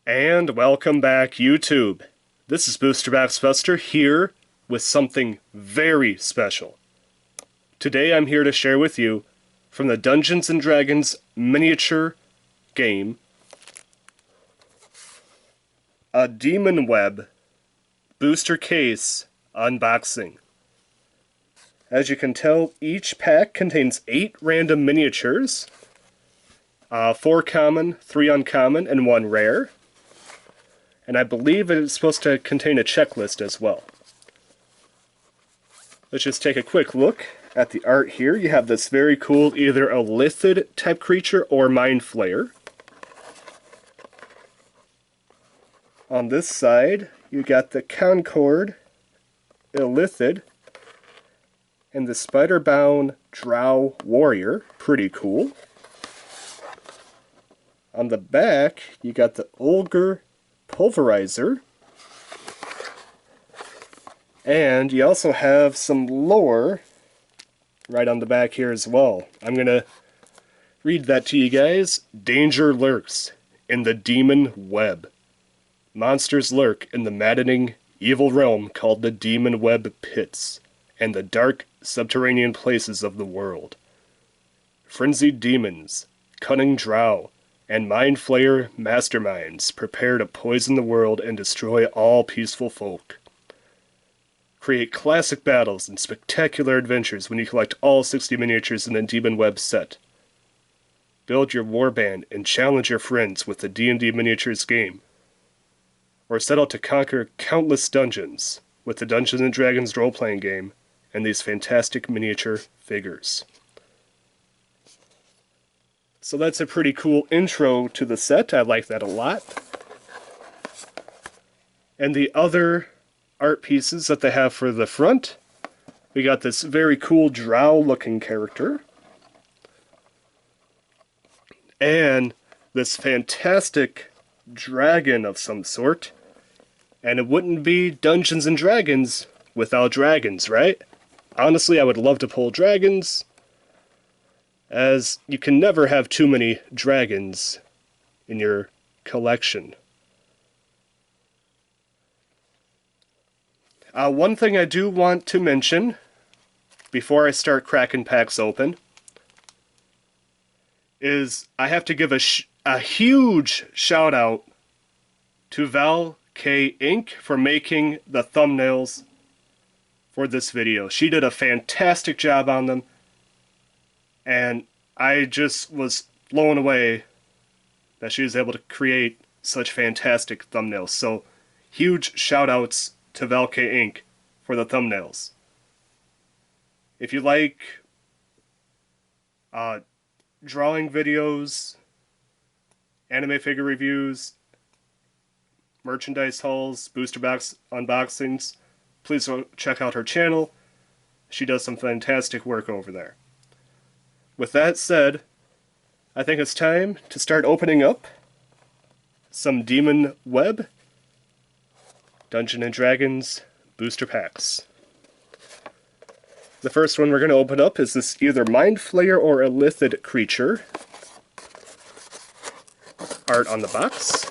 And welcome back, YouTube. This is Booster Buster here with something very special. Today I'm here to share with you from the Dungeons & Dragons miniature game, a Demonweb Booster Case unboxing. As you can tell, each pack contains 8 random miniatures, 4 common, 3 uncommon, and 1 rare. And I believe it is supposed to contain a checklist as well. Let's just take a quick look at the art here. You have this very cool either Illithid type creature or Mindflayer. On this side, you got the Concord Illithid and the spider-bound Drow warrior. Pretty cool. On the back, you got the Ogre Pulverizer, and you also have some lore right on the back here as well. I'm gonna read that to you guys. Danger lurks in the demon web. Monsters lurk in the maddening, evil realm called the Demonweb Pits and the dark subterranean places of the world. Frenzied demons, cunning drow, and Mindflayer masterminds prepare to poison the world and destroy all peaceful folk. Create classic battles and spectacular adventures when you collect all 60 miniatures in the Demonweb set. Build your warband and challenge your friends with the D&D miniatures game. Or set out to conquer countless dungeons with the Dungeons & Dragons role-playing game and these fantastic miniature figures. So that's a pretty cool intro to the set. I like that a lot. And the other art pieces that they have for the front, we got this very cool drow looking character. And this fantastic dragon of some sort. And it wouldn't be Dungeons & Dragons without dragons, right? Honestly, I would love to pull dragons, as you can never have too many dragons in your collection. One thing I do want to mention before I start cracking packs open is I have to give a huge shout out to Valkayink for making the thumbnails for this video. She did a fantastic job on them. And I just was blown away that she was able to create such fantastic thumbnails. So, huge shout-outs to Valkayink for the thumbnails. If you like drawing videos, anime figure reviews, merchandise hauls, booster box unboxings, please check out her channel. She does some fantastic work over there. With that said, I think it's time to start opening up some Demonweb Dungeons & Dragons booster packs. The first one we're going to open up is this either Mindflayer or Illithid creature art on the box.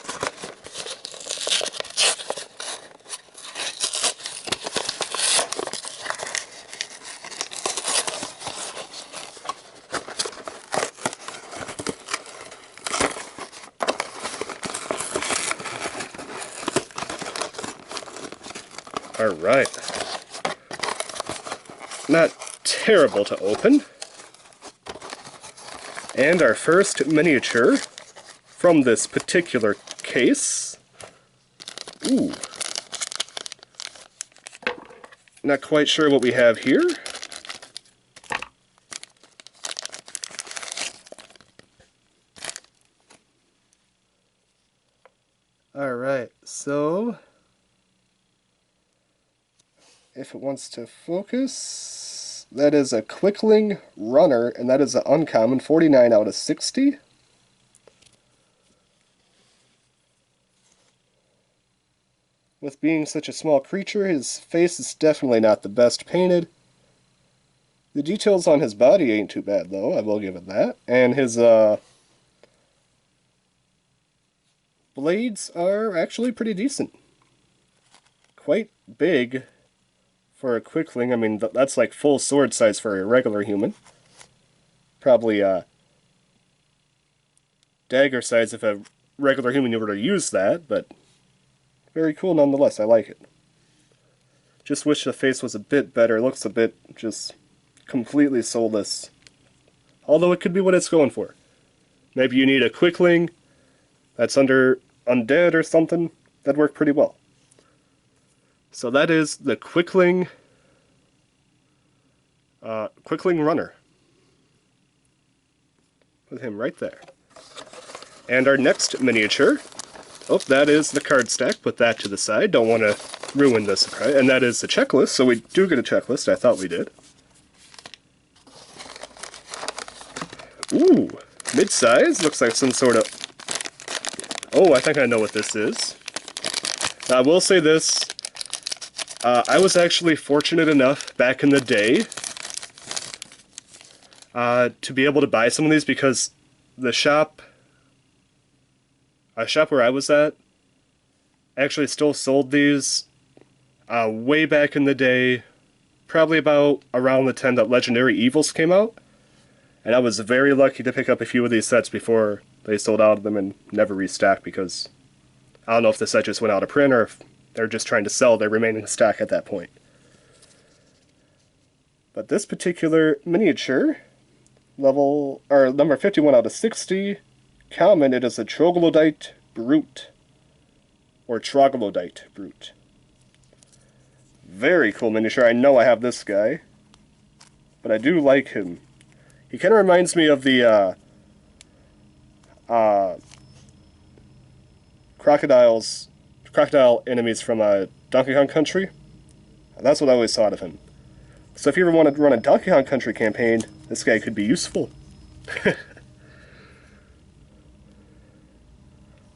Alright. Not terrible to open. And our first miniature from this particular case. Ooh. Not quite sure what we have here. Alright, so if it wants to focus, that is a Quickling Runner, and that is an uncommon, 49 out of 60. With being such a small creature, his face is definitely not the best painted. The details on his body ain't too bad, though, I will give it that. And his blades are actually pretty decent. Quite big for a quickling. I mean, that's like full sword size for a regular human. Probably dagger size if a regular human were to use that, but very cool nonetheless. I like it. Just wish the face was a bit better. It looks a bit just completely soulless. Although it could be what it's going for. Maybe you need a quickling that's under undead or something. That'd work pretty well. So that is the quickling runner. Put him right there. And our next miniature, oh, that is the card stack. Put that to the side. Don't want to ruin the surprise. And that is the checklist, so we do get a checklist. I thought we did. Ooh, mid-size. Looks like some sort of... Oh, I think I know what this is. Now, I will say this. I was actually fortunate enough back in the day to be able to buy some of these because the shop where I was at actually still sold these way back in the day, probably about around the time that Legendary Evils came out. And I was very lucky to pick up a few of these sets before they sold out of them and never restocked because I don't know if the set just went out of print or if they're just trying to sell their remaining stock at that point. But this particular miniature, number 51 out of 60, common, it is a Troglodyte Brute. Or Troglodyte Brute. Very cool miniature. I know I have this guy, but I do like him. He kind of reminds me of the crocodile enemies from Donkey Kong Country. That's what I always thought of him. So if you ever want to run a Donkey Kong Country campaign, this guy could be useful.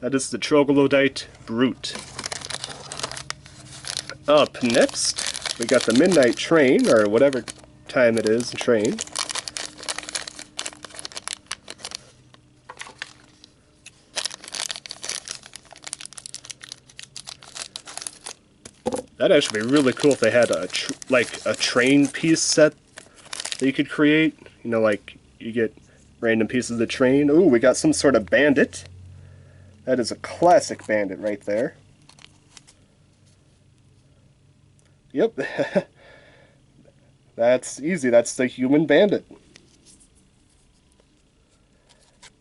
That is the Troglodyte Brute. Up next, we got the Midnight Train, or whatever time it is, train. That'd actually be really cool if they had a train piece set that you could create. You know, like you get random pieces of the train. Ooh, we got some sort of bandit. That is a classic bandit right there. Yep. That's easy. That's the human bandit.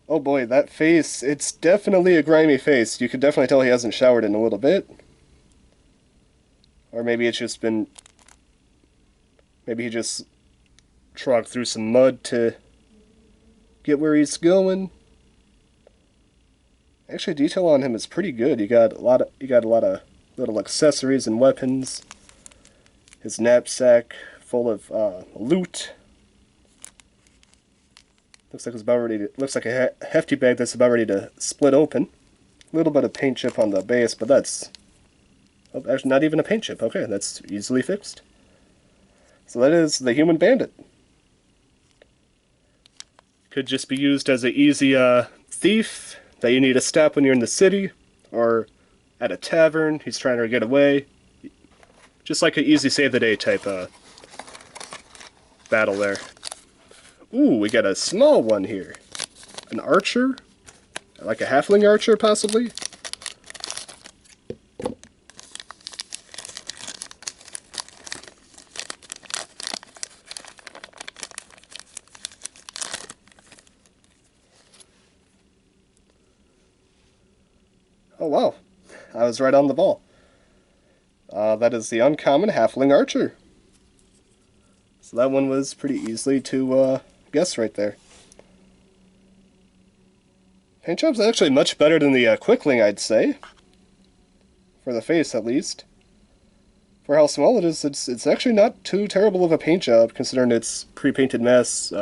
Oh boy, that face. It's definitely a grimy face. You could definitely tell he hasn't showered in a little bit. Or maybe it's just been... Maybe he just trogged through some mud to get where he's going. Actually, detail on him is pretty good. You got a lot of little accessories and weapons. His knapsack full of loot. Looks like it's about ready to, looks like a hefty bag that's about ready to split open. A little bit of paint chip on the base, but that's... Oh, actually, not even a paint chip. Okay, that's easily fixed. So that is the human bandit. Could just be used as an easy thief that you need to stop when you're in the city, or at a tavern, he's trying to get away. Just like an easy save the day type battle there. Ooh, we got a small one here. An archer? Like a halfling archer, possibly? Oh wow, I was right on the ball. That is the uncommon halfling archer. So that one was pretty easily to guess right there. Paint job's actually much better than the quickling, I'd say. For the face, at least. For how small it is, it's actually not too terrible of a paint job, considering it's pre-painted mass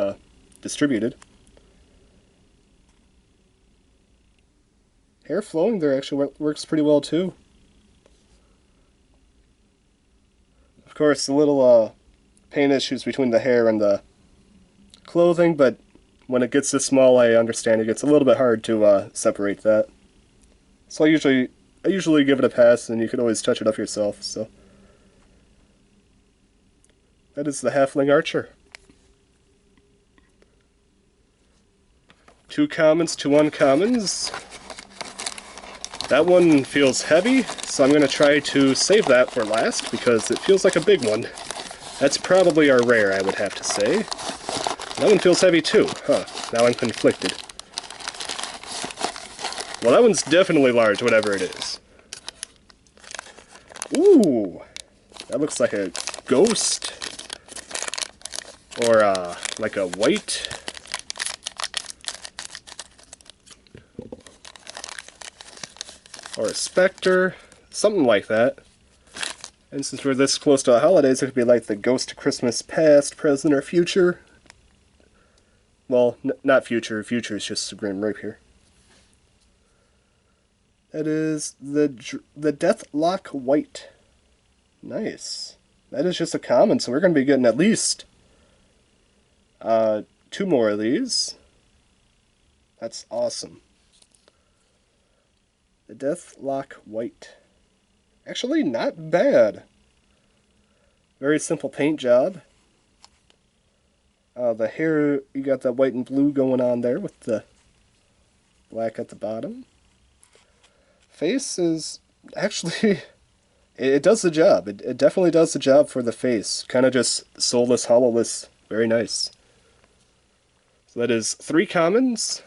distributed. Hair flowing there actually works pretty well too. Of course, the little paint issues between the hair and the clothing, but when it gets this small, I understand it gets a little bit hard to separate that. So I usually give it a pass, and you can always touch it up yourself, so. That is the Halfling Archer. 2 commons, 2 uncommons. That one feels heavy, so I'm going to try to save that for last, because it feels like a big one. That's probably our rare, I would have to say. That one feels heavy too. Huh, now I'm conflicted. Well, that one's definitely large, whatever it is. Ooh! That looks like a ghost. Or, like a white. Or a specter. Something like that. And since we're this close to the holidays, it could be like the Ghost of Christmas Past, Present, or Future. Well, not Future. Future is just Grim Rapier. That is the Deathlock White. Nice. That is just a common, so we're going to be getting at least 2 more of these. That's awesome. The Deathlock White. Actually, not bad. Very simple paint job. The hair, you got that white and blue going on there with the black at the bottom. Face is actually, it does the job. It definitely does the job for the face. Kind of just soulless, hollowless. Very nice. So that is 3 commons,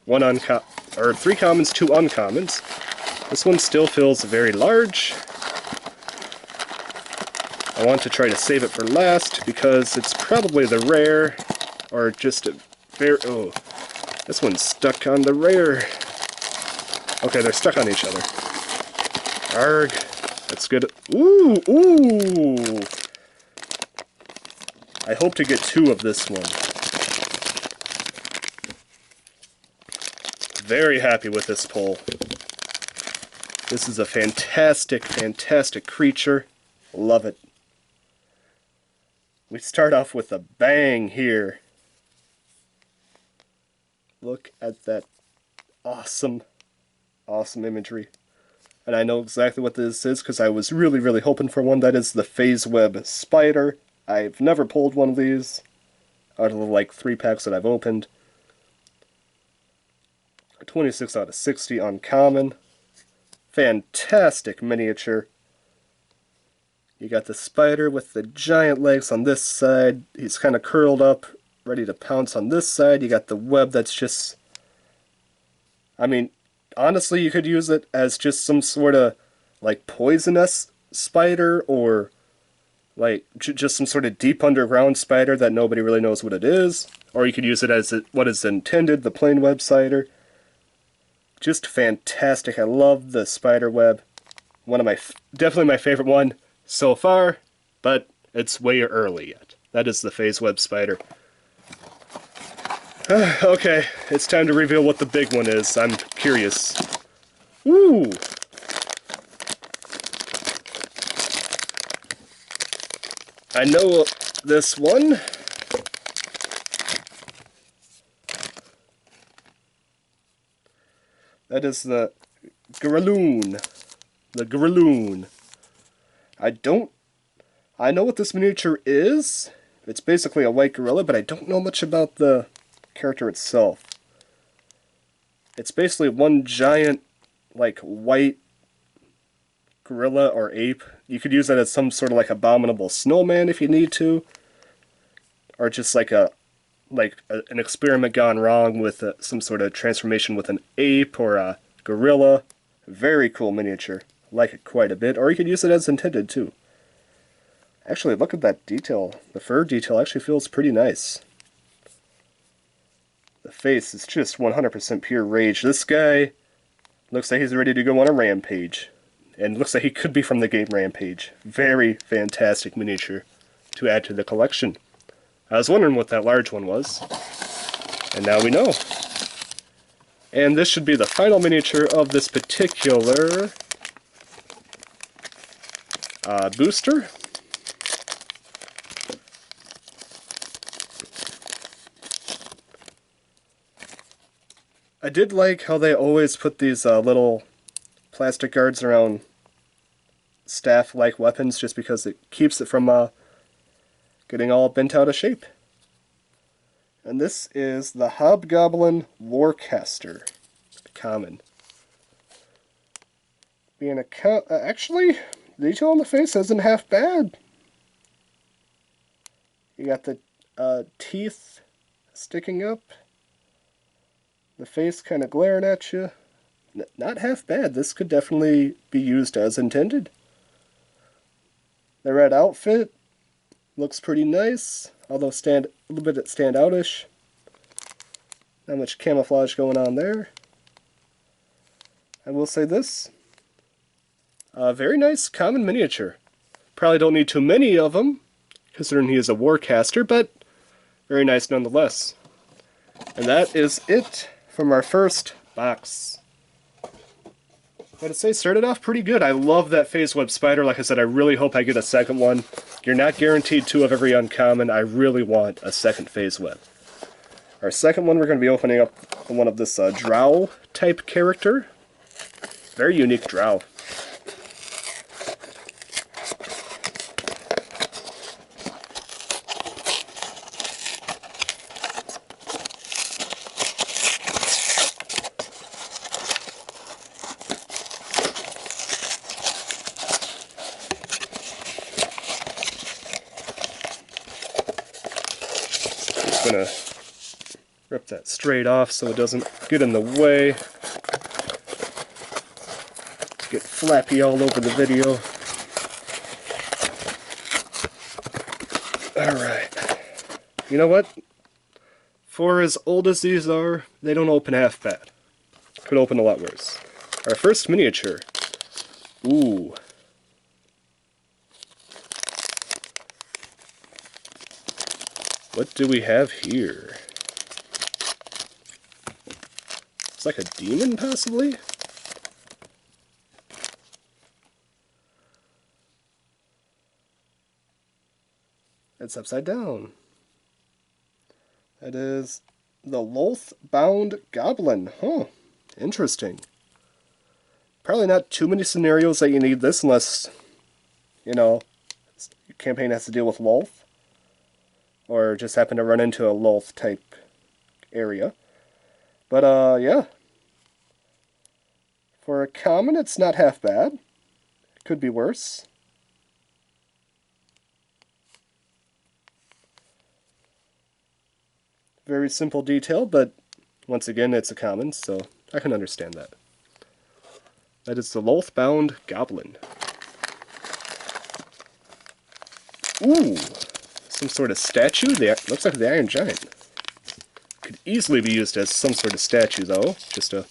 3 commons, 2 uncommons. This one still feels very large. I want to try to save it for last because it's probably the rare, or just a very, oh, this one's stuck on the rare. Okay, they're stuck on each other. Arg, that's good. Ooh, ooh! I hope to get 2 of this one. Very happy with this pull. This is a fantastic, fantastic creature. Love it. We start off with a bang here. Look at that awesome, awesome imagery. And I know exactly what this is because I was really, really hoping for one. That is the Phaseweb Spider. I've never pulled one of these out of the like 3 packs that I've opened. 26 out of 60 uncommon. Fantastic miniature. You got the spider with the giant legs on this side. He's kind of curled up, ready to pounce on this side. You got the web that's just... I mean, honestly, you could use it as just some sort of, like, poisonous spider, or, like, just some sort of deep underground spider that nobody really knows what it is. Or you could use it as what is intended, the plain web spider. Just fantastic. I love the spider web. One of my... definitely my favorite one so far, but it's way early yet. That is the Phaseweb Spider. Okay, it's time to reveal what the big one is. I'm curious. Woo! I know this one. That is the Graloon. The Graloon. I know what this miniature is. It's basically a white gorilla, but I don't know much about the character itself. It's basically one giant, like, white gorilla or ape. You could use that as some sort of, like, abominable snowman if you need to. Or just like an experiment gone wrong with some sort of transformation with an ape or a gorilla. Very cool miniature. Like it quite a bit, or you could use it as intended too. Actually, look at that detail. The fur detail actually feels pretty nice. The face is just 100% pure rage. This guy looks like he's ready to go on a rampage. And looks like he could be from the game Rampage. Very fantastic miniature to add to the collection. I was wondering what that large one was. And now we know. And this should be the final miniature of this particular booster. I did like how they always put these little plastic guards around staff-like weapons just because it keeps it from getting all bent out of shape. And this is the Hobgoblin Lorecaster. Common. Being a actually, the detail on the face isn't half bad. You got the teeth sticking up. The face kind of glaring at you. Not half bad. This could definitely be used as intended. The red outfit looks pretty nice, although a little bit standoutish. Not much camouflage going on there. I will say this. Very nice common miniature. Probably don't need too many of them, considering he is a warcaster, but very nice nonetheless. And that is it from our first box. I'd say started off pretty good. I love that phase web spider. Like I said, I really hope I get a second one. You're not guaranteed 2 of every uncommon. I really want a second phase web. Our second one, we're going to be opening up one of this Drow type character. Very unique Drow. Just gonna rip that straight off so it doesn't get in the way. Get flappy all over the video. Alright. You know what? For as old as these are, they don't open half bad. Could open a lot worse. Our first miniature. Ooh. What do we have here? It's like a demon, possibly? It's upside down. That is the Loath-bound Goblin. Huh. Interesting. Probably not too many scenarios that you need this unless, you know, your campaign has to deal with Loath. Or just happen to run into a Loath type area. But, yeah. For a common, it's not half bad. Could be worse. Very simple detail, but once again, it's a common, so I can understand that. That is the Loath-bound Goblin. Ooh! Some sort of statue? Looks like the Iron Giant. Could easily be used as some sort of statue, though. Just a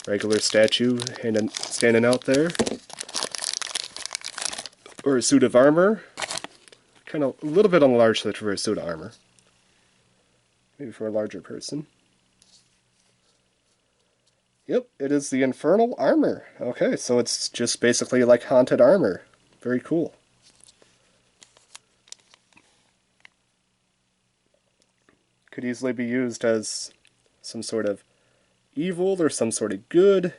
regular statue standing out there. Or a suit of armor. Kind of a little bit on the large side for a suit of armor. Maybe for a larger person. Yep, it is the Infernal Armor. Okay, so it's just basically like haunted armor. Very cool. Could easily be used as some sort of evil or some sort of good.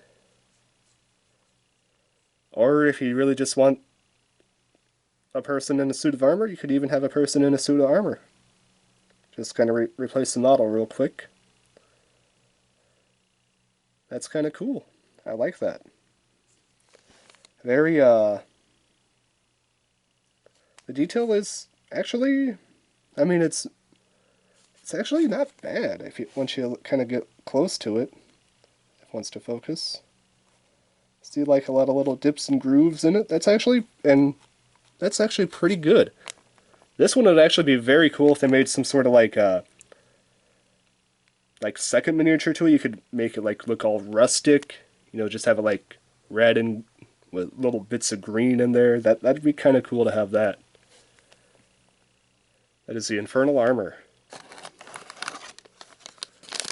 Or if you really just want a person in a suit of armor, you could even have a person in a suit of armor. Just kind of replace the model real quick. That's kind of cool. I like that. Very, the detail is actually, I mean, it's actually not bad once you kind of get close to it. If it wants to focus. See, like a lot of little dips and grooves in it. That's actually pretty good. This one would actually be very cool if they made some sort of like second miniature to it. You could make it like look all rustic, you know, just have it like red and with little bits of green in there. That'd be kind of cool to have that. That is the Infernal Armor.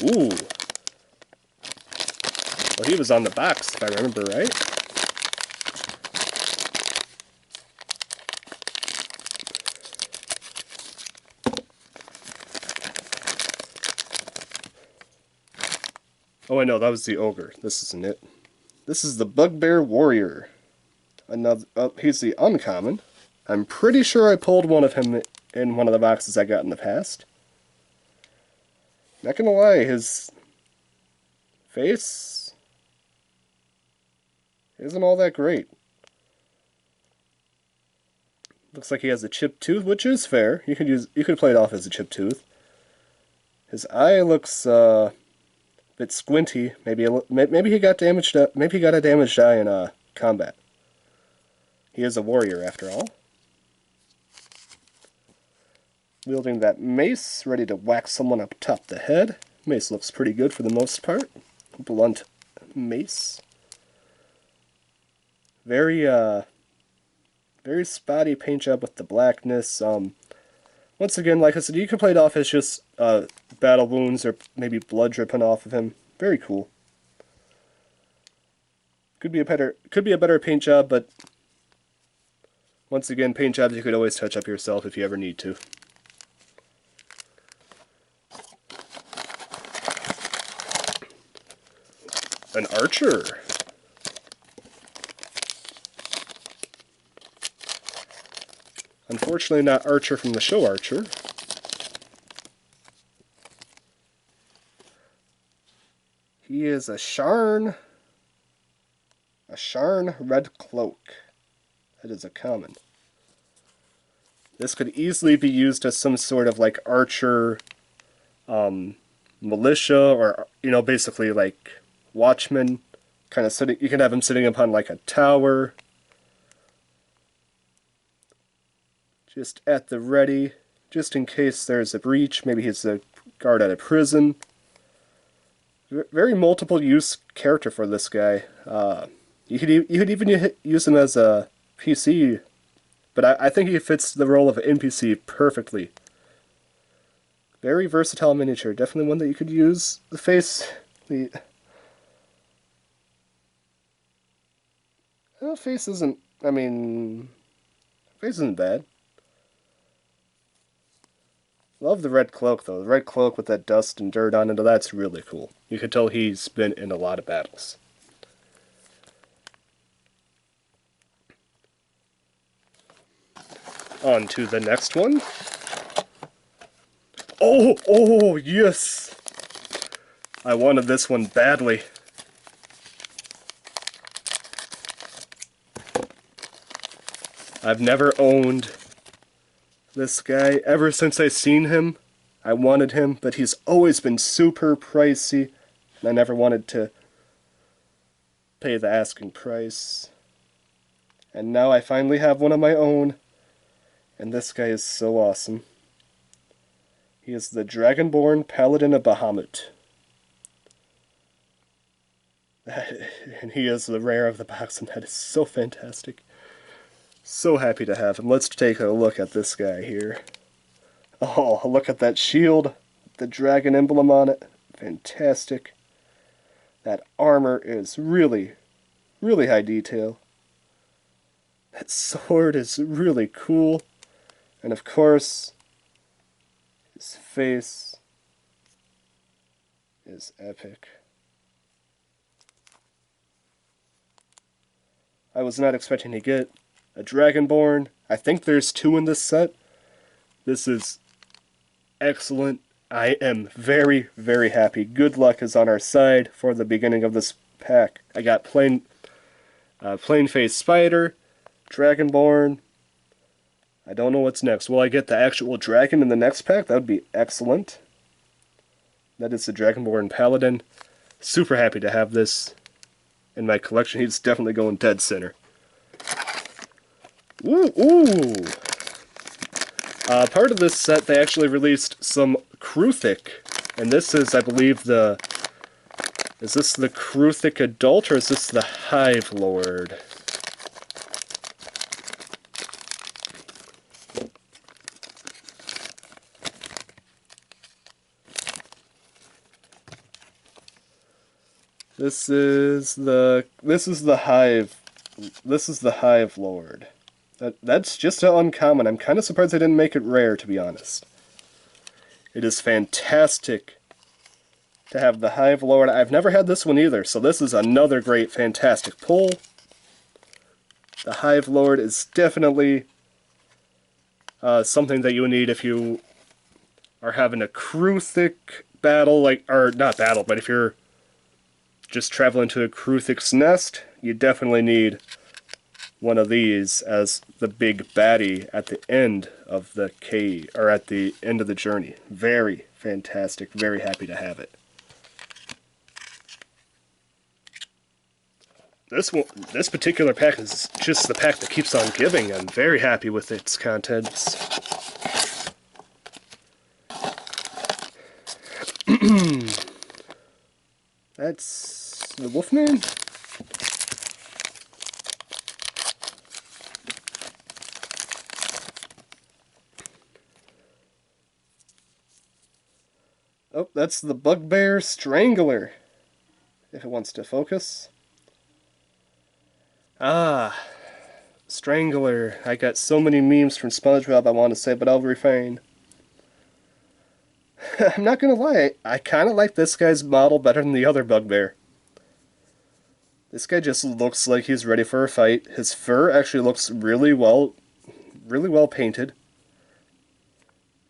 Ooh. Well, he was on the box, if I remember right. Oh, I know, that was the Ogre. This isn't it. This is the Bugbear Warrior. Another, he's the uncommon. I'm pretty sure I pulled one of him in one of the boxes I got in the past. Not gonna lie, his face isn't all that great. Looks like he has a chipped tooth, which is fair. You could play it off as a chipped tooth. His eye looks a bit squinty. Maybe he got damaged. Maybe he got a damaged eye in combat. He is a warrior after all. Wielding that mace, ready to whack someone up top the head. Mace looks pretty good for the most part. Blunt mace. Very spotty paint job with the blackness. Once again, like I said, you can play it off as just battle wounds or maybe blood dripping off of him. Very cool. Could be a better paint job, but once again, paint jobs you could always touch up yourself if you ever need to. An archer. Unfortunately, not Archer from the show Archer. He is a Sharn Red Cloak. That is a common. This could easily be used as some sort of like archer, militia, or basically like watchman. Kind of sitting. You can have him sitting upon like a tower. Just at the ready, just in case there's a breach. Maybe he's a guard at a prison. Very multiple use character for this guy. You could even use him as a PC, but I think he fits the role of an NPC perfectly. Very versatile miniature. Definitely one that you could use. The face isn't. I mean, face isn't bad. Love the red cloak, though. The red cloak with that dust and dirt on it, that's really cool. You can tell he's been in a lot of battles. On to the next one. Oh, yes! I wanted this one badly. I've never owned this guy. Ever since I seen him, I wanted him, but he's always been super pricey, and I never wanted to pay the asking price. And now I finally have one of my own, and this guy is so awesome. He is the Dragonborn Paladin of Bahamut. And he is the rare of the box, and that is so fantastic. So happy to have him. Let's take a look at this guy here. Oh, look at that shield, the dragon emblem on it. Fantastic. That armor is really, really high detail. That sword is really cool. And of course, his face is epic. I was not expecting to get a Dragonborn. I think there's 2 in this set. This is excellent. I am very, very happy. Good luck is on our side for the beginning of this pack. I got plain face spider, Dragonborn. I don't know what's next. Will I get the actual dragon in the next pack? That would be excellent. That is the Dragonborn Paladin. Super happy to have this in my collection. He's definitely going dead center. Ooh! Part of this set, they actually released some Kruthik, and this is, I believe, is this the Kruthik Adult, or is this the Hive Lord? This is the Hive Lord. That's just an uncommon. I'm kind of surprised they didn't make it rare, to be honest. It is fantastic to have the Hive Lord. I've never had this one either, so this is another great, fantastic pull. The Hive Lord is definitely something that you need if you are having a Kruthik battle, or not battle, but if you're just traveling to a Kruthik's nest, you definitely need one of these as the big baddie at the end of the cave, or at the end of the journey. Very fantastic, very happy to have it. This particular pack is just the pack that keeps on giving. I'm very happy with its contents. That's the Wolfman. Oh, that's the Bugbear Strangler, if it wants to focus. Ah, Strangler. I got so many memes from SpongeBob I want to say, but I'll refrain. I'm not gonna lie, I kind of like this guy's model better than the other Bugbear. This guy just looks like he's ready for a fight. His fur actually looks really well painted.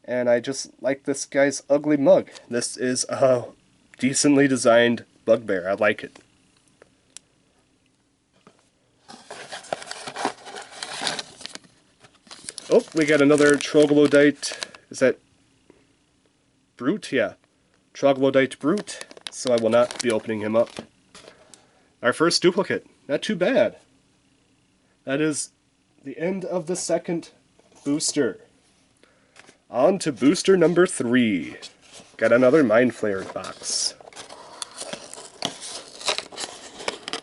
And I just like this guy's ugly mug. This is a decently designed Bugbear. I like it. Oh, we got another Troglodyte. Is that Brute? Yeah. Troglodyte Brute. So I will not be opening him up. Our first duplicate. Not too bad. That is the end of the second booster. On to booster number 3. Got another Mindflayers box.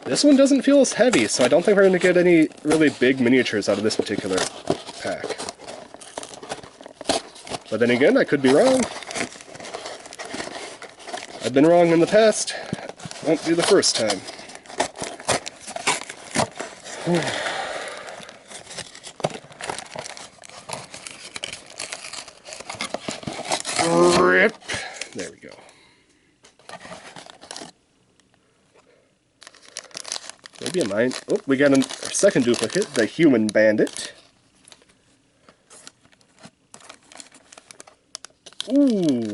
This one doesn't feel as heavy, so I don't think we're going to get any really big miniatures out of this particular pack. But then again, I could be wrong. I've been wrong in the past. Won't be the first time. Rip. There we go. Maybe a mine. Oh, we got a second duplicate, the Human Bandit. Ooh.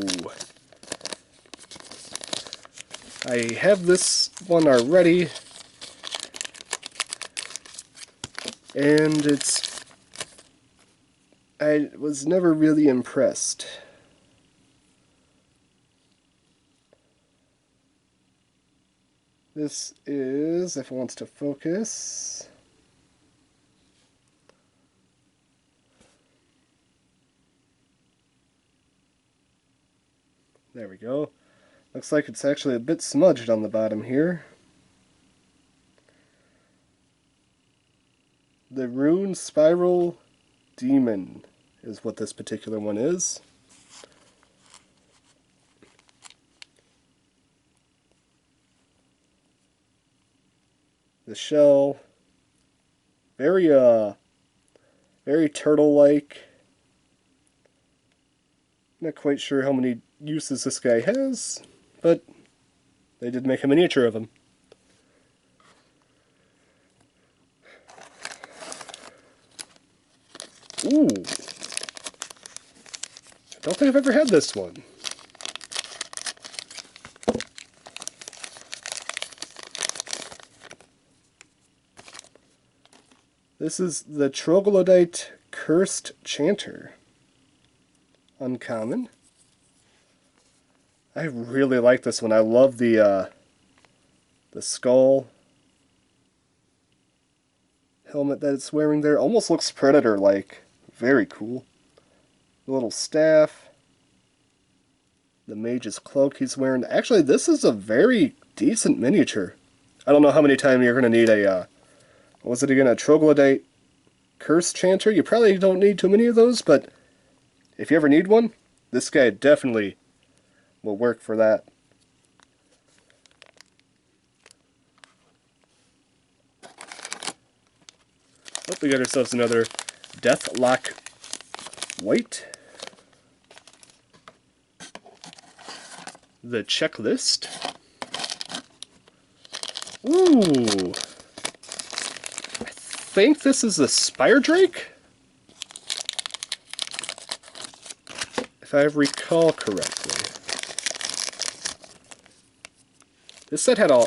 I have this one already. And I was never really impressed. This is, if it wants to focus, there we go. Looks like it's actually a bit smudged on the bottom here. The Rune Spiral Demon is what this particular one is. The shell, very turtle-like. Not quite sure how many uses this guy has, but they did make a miniature of him. Ooh. I don't think I've ever had this one. This is the Troglodyte Cursed Chanter. Uncommon. I really like this one. I love the skull helmet that it's wearing there. Almost looks Predator-like. Very cool. The little staff. The mage's cloak he's wearing. Actually, this is a very decent miniature. I don't know how many times you're going to need a, what was it again, a Troglodyte Curse Chanter? You probably don't need too many of those, but if you ever need one, this guy definitely will work for that. Oh, we got ourselves another Deathlock White. the checklist. Ooh! I think this is a Spire Drake? If I recall correctly. This set had a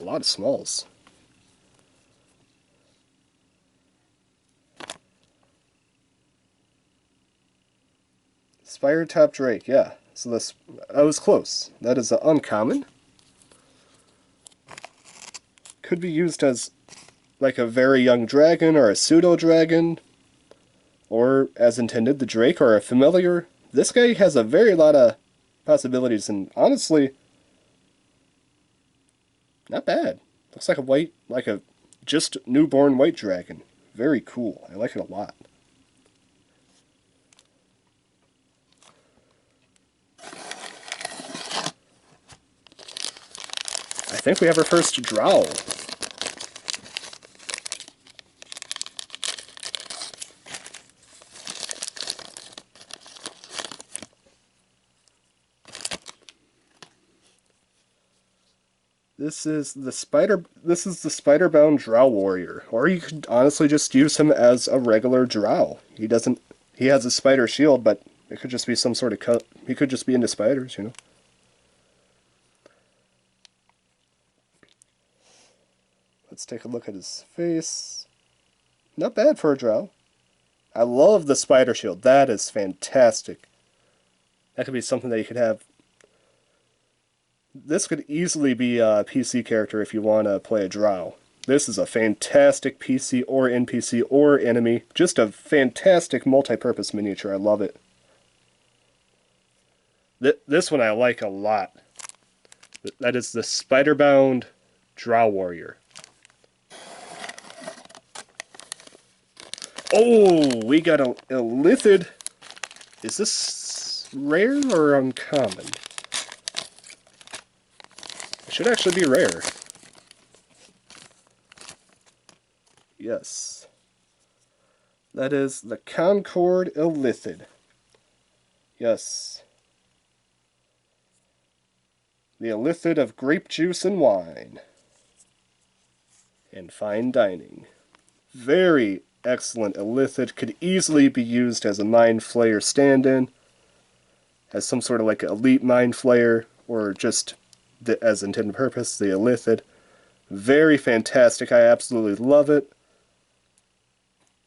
lot of smalls. Spire Top Drake, yeah. So this, I was close. That is an uncommon. Could be used as like a very young dragon or a pseudo dragon, or as intended, the Drake or a familiar. This guy has a very lot of possibilities, and honestly, not bad. Looks like a white, like a just newborn white dragon. Very cool. I like it a lot. I think we have our first Drow. This is the spider-bound Drow warrior, or you could honestly just use him as a regular Drow. He has a spider shield, but it could just be some sort of cut. He could just be into spiders, you know. Let's take a look at his face. Not bad for a Drow. I love the spider shield. That is fantastic. That could be something that you could have. This could easily be a PC character if you want to play a Drow. This is a fantastic PC or NPC or enemy. Just a fantastic multi-purpose miniature. I love it. This one I like a lot. That is the spider-bound Drow warrior. Oh, we got a Illithid. Is this rare or uncommon? It should actually be rare. Yes. That is the Concord Illithid. Yes. The Illithid of grape juice and wine. And fine dining. Very excellent Illithid. Could easily be used as a Mindflayer stand-in. As some sort of like elite Mindflayer. Or just as intended purpose, the Illithid. Very fantastic. I absolutely love it.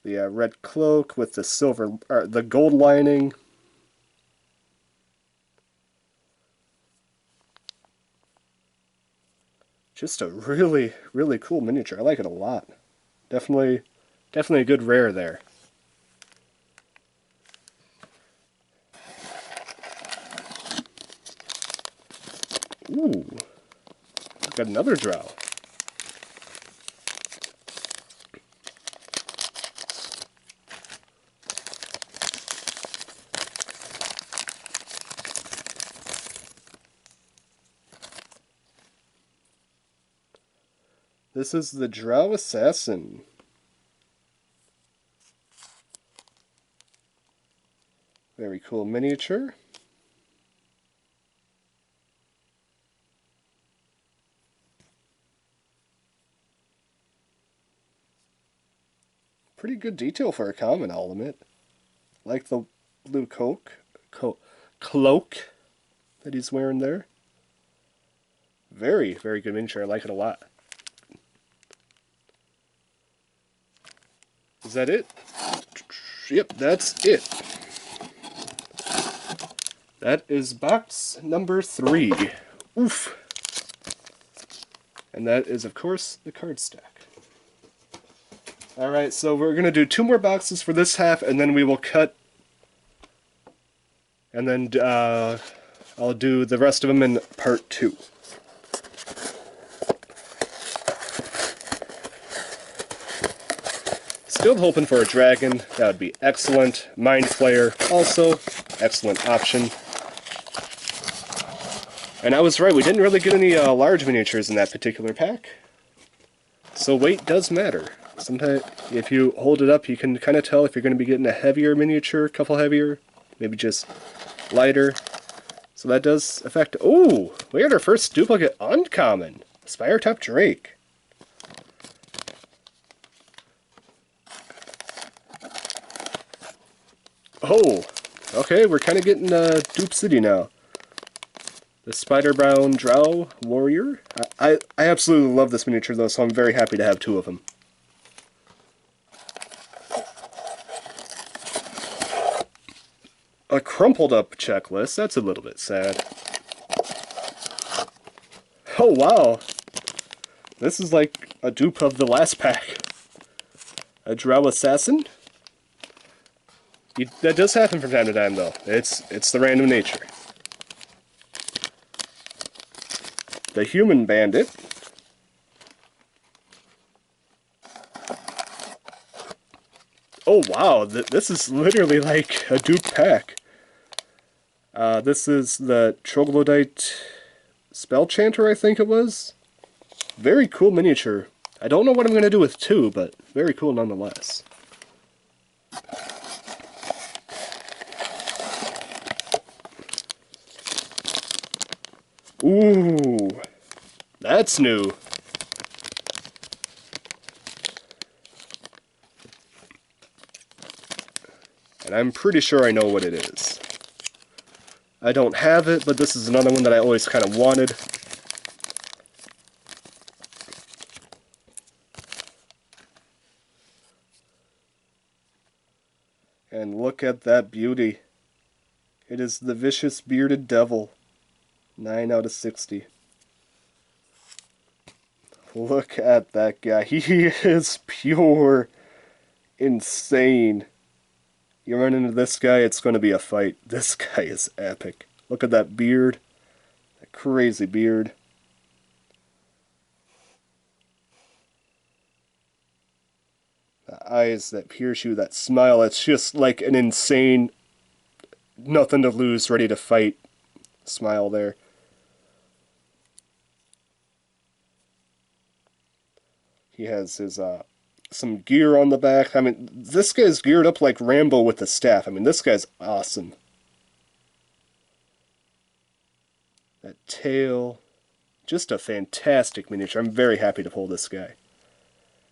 The red cloak with the gold lining. Just a really, really cool miniature. I like it a lot. Definitely a good rare there. Ooh, we've got another Drow. This is the Drow Assassin. Very cool miniature. Pretty good detail for a common, I'll admit. Like the blue cloak that he's wearing there. Very, very good miniature. I like it a lot. Is that it? Yep, that's it. That is box number 3. Oof. And that is, of course, the card stack. Alright, so we're going to do 2 more boxes for this half, and then we will cut. And then I'll do the rest of them in part 2. Still hoping for a dragon. That would be excellent. Mindflayer, also excellent option. And I was right, we didn't really get any large miniatures in that particular pack. So weight does matter. Sometimes, if you hold it up, you can kind of tell if you're going to be getting a heavier miniature, a couple heavier, maybe just lighter. So that does affect... Oh! We had our first duplicate uncommon. Spire-Top Drake. Oh! Okay, we're kind of getting Dupe City now. The Spider Brown Drow Warrior. I absolutely love this miniature though, so I'm very happy to have two of them. A crumpled up checklist. That's a little bit sad. Oh wow! This is like a dupe of the last pack. A Drow Assassin. That does happen from time to time though. It's the random nature. The Human Bandit. Oh wow, this is literally like a dupe pack. This is the Troglodyte Spell Chanter, I think it was. Very cool miniature. I don't know what I'm going to do with two, but very cool nonetheless. Ooh, that's new. And I'm pretty sure I know what it is. I don't have it, but this is another one that I always kind of wanted. And look at that beauty. It is the Vicious Bearded Devil. 9 out of 60. Look at that guy. He is pure insane. You run into this guy, it's going to be a fight. This guy is epic. Look at that beard. That crazy beard. The eyes that pierce you, that smile. It's just like an insane, nothing to lose, ready to fight smile there. He has his some gear on the back. I mean, this guy's geared up like Rambo with the staff. I mean, this guy's awesome. That tail. Just a fantastic miniature. I'm very happy to pull this guy.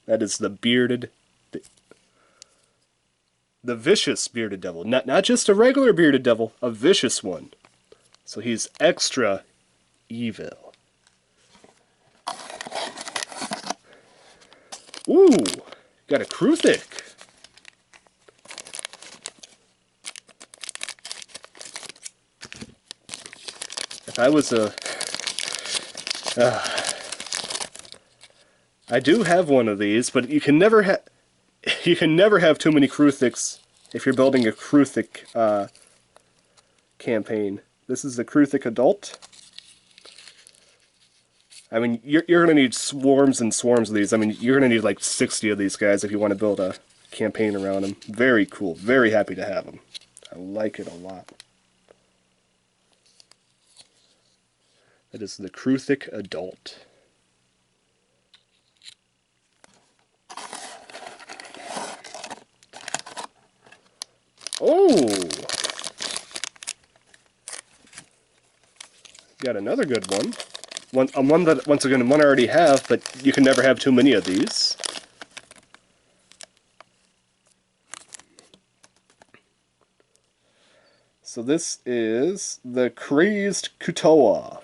That is the bearded... The vicious bearded devil. Not just a regular bearded devil, a vicious one. So he's extra evil. Ooh, got a Kruthik. If I was a... I do have one of these, but you can never have... You can never have too many Kruthiks if you're building a Kruthik campaign. This is the Kruthik Adult. I mean, you're going to need swarms and swarms of these. I mean, you're going to need like 60 of these guys if you want to build a campaign around them. Very cool. Very happy to have them. I like it a lot. That is the Kruthik Adult. Oh! Got another good one. One that, once again, one I already have, but you can never have too many of these. So this is the Crazed Kutoa.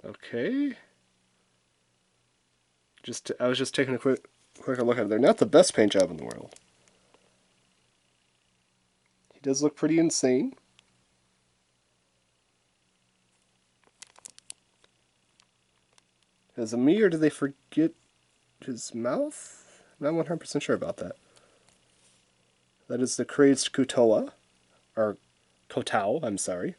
Okay. I was just taking a quicker look at it. They're not the best paint job in the world. He does look pretty insane. Is it me or did they forget his mouth? I'm not 100% sure about that. That is the Crazed Kutoa. Or Kotao, I'm sorry.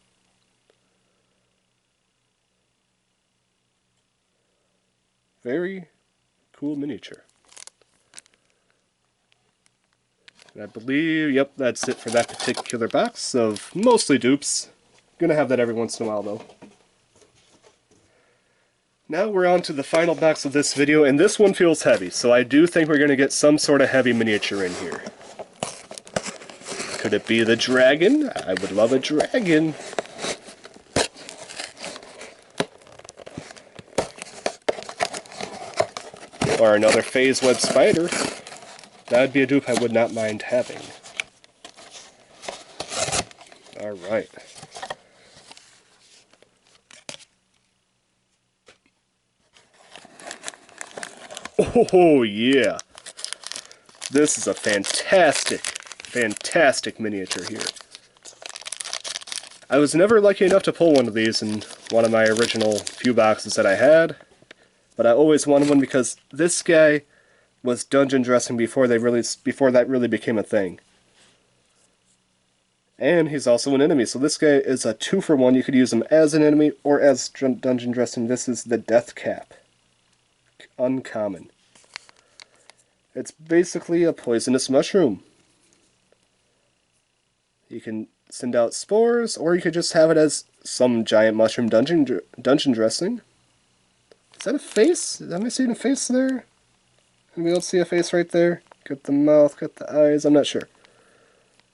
Very cool miniature. And I believe, yep, that's it for that particular box of mostly dupes. Gonna have that every once in a while, though. Now we're on to the final box of this video, and this one feels heavy, so I do think we're gonna get some sort of heavy miniature in here. Could it be the dragon? I would love a dragon. Or another phase web spider. That would be a dupe I would not mind having. Alright. Oh yeah! This is a fantastic, fantastic miniature here. I was never lucky enough to pull one of these in one of my original few boxes that I had, but I always wanted one because this guy was dungeon dressing before that really became a thing. And he's also an enemy, so this guy is a 2-for-1. You could use him as an enemy or as dungeon dressing. This is the Death Cap. Uncommon. It's basically a poisonous mushroom. You can send out spores, or you could just have it as some giant mushroom dungeon dressing. Is that a face? Am I seeing a face there? Anybody else see a face right there? Got the mouth, got the eyes, I'm not sure.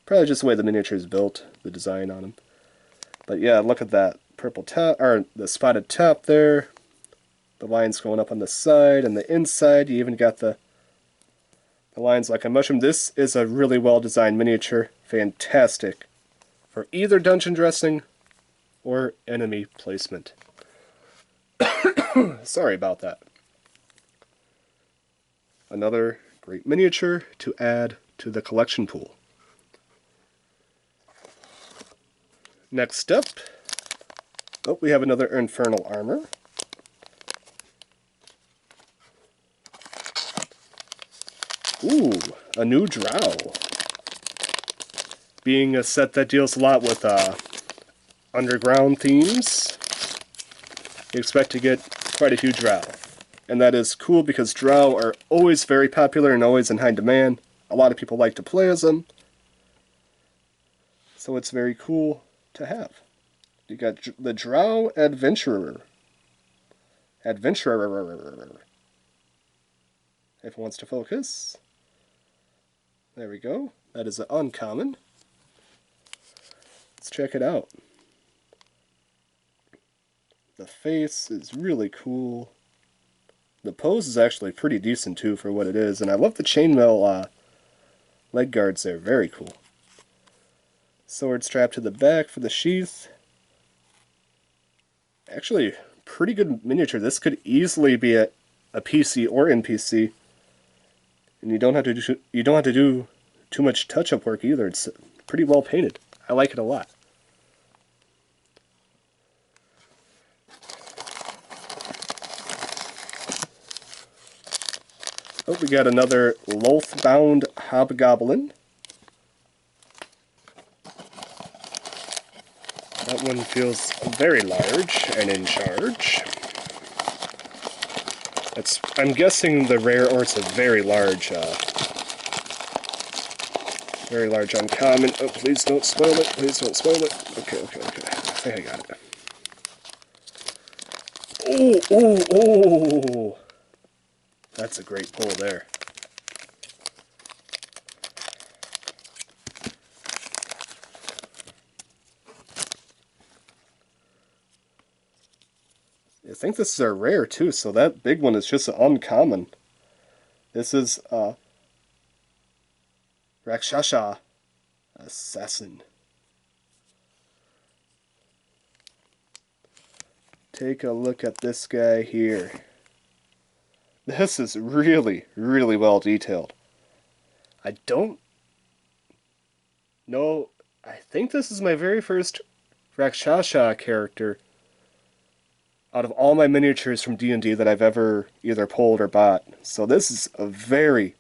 Probably just the way the miniature is built, the design on him. But yeah, look at that purple top, or the spotted top there. The lines going up on the side and the inside. You even got the lines like a mushroom. This is a really well designed miniature. Fantastic for either dungeon dressing or enemy placement. Sorry about that. Another great miniature to add to the collection pool. Next up, oh, we have another Infernal Armor. Ooh, a new Drow. Being a set that deals a lot with underground themes, you expect to get quite a few Drow. And that is cool because Drow are always very popular and always in high demand. A lot of people like to play as them. So it's very cool to have. You got the Drow Adventurer. If it wants to focus. There we go. That is an uncommon. Let's check it out. The face is really cool. The pose is actually pretty decent too for what it is, and I love the chainmail leg guards there. Very cool. Sword strap to the back for the sheath. Actually, pretty good miniature. This could easily be a PC or NPC. And you don't have to do too much touch-up work either. It's pretty well painted. I like it a lot. Oh, we got another Loathbound Hobgoblin. That one feels very large and in charge. I'm guessing the rare, or it's a very large uncommon. Oh, please don't spoil it. Please don't spoil it. Okay. I think I got it. Oh! That's a great pull there. I think this is a rare too, so that big one is just an uncommon. This is Rakshasa Assassin. Take a look at this guy here. This is really, really well detailed. I don't know. I think this is my very first Rakshasa character out of all my miniatures from D&D that I've ever either pulled or bought. So this is a very,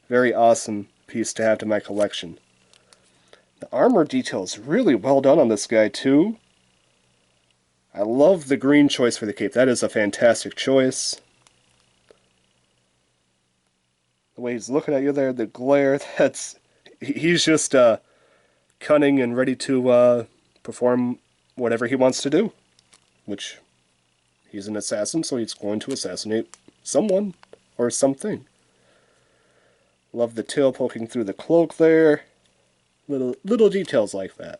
very awesome piece to have to my collection. The armor detail is really well done on this guy too. I love the green choice for the cape. That is a fantastic choice. The way he's looking at you there, the glare, he's just cunning and ready to perform whatever he wants to do. Which, he's an assassin, so he's going to assassinate someone or something. Love the tail poking through the cloak there. Little details like that.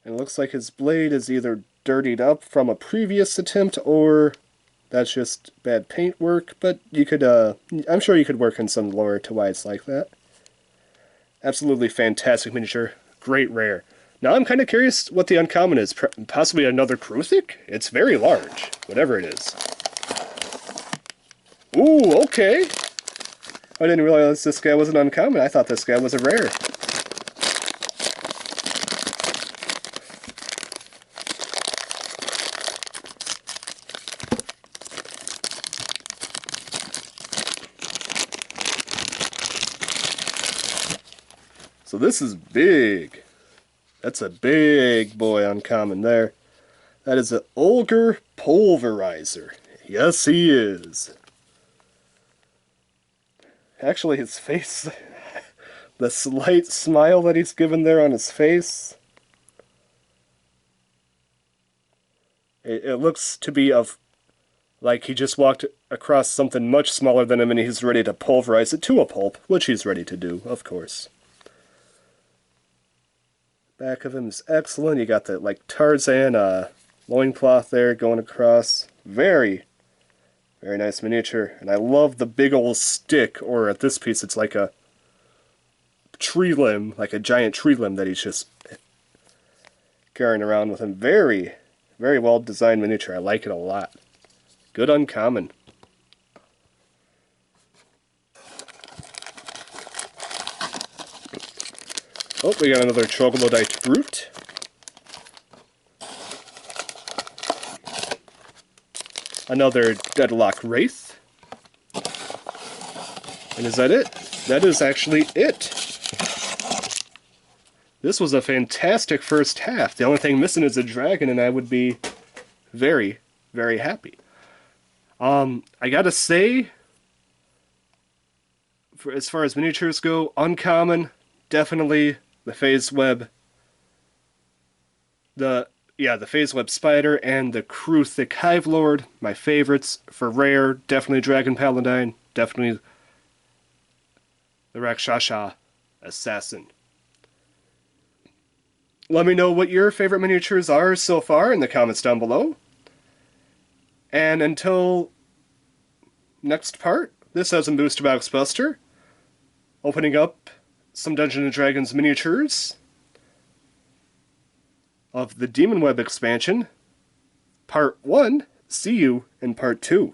And it looks like his blade is either dirtied up from a previous attempt or that's just bad paint work, but you could, I'm sure you could work in some lore to why it's like that. Absolutely fantastic miniature. Great rare. Now I'm kind of curious what the uncommon is. Possibly another Kruthik? It's very large, whatever it is. Ooh, okay. I didn't realize this guy was an uncommon. I thought this guy was a rare. So this is big. That's a big boy uncommon there. That is an Ogre Pulverizer. Yes, he is. Actually, his face, the slight smile that he's given there on his face, it looks to be like he just walked across something much smaller than him and he's ready to pulverize it to a pulp, which he's ready to do, of course. Back of him is excellent. You got the like Tarzan loincloth there going across. Very nice miniature. And I love the big old stick, or at this piece it's like a tree limb, like a giant tree limb that he's just carrying around with him. Very well designed miniature. I like it a lot. Good uncommon. Oh, we got another Troglodyte Brute. Another Deadlock Wraith. And is that it? That is actually it. This was a fantastic first half. The only thing missing is a dragon, and I would be very happy. I gotta say, as far as miniatures go, uncommon, definitely the Phase Web. The Phase Web Spider and the Kruthik Hive Lord, my favorites. For rare, definitely Dragon Paladin, definitely the Rakshasa Assassin. Let me know what your favorite miniatures are so far in the comments down below. And until next part, this has been Booster Box Buster, opening up some Dungeons & Dragons miniatures of the Demonweb expansion, Part 1. See you in Part 2.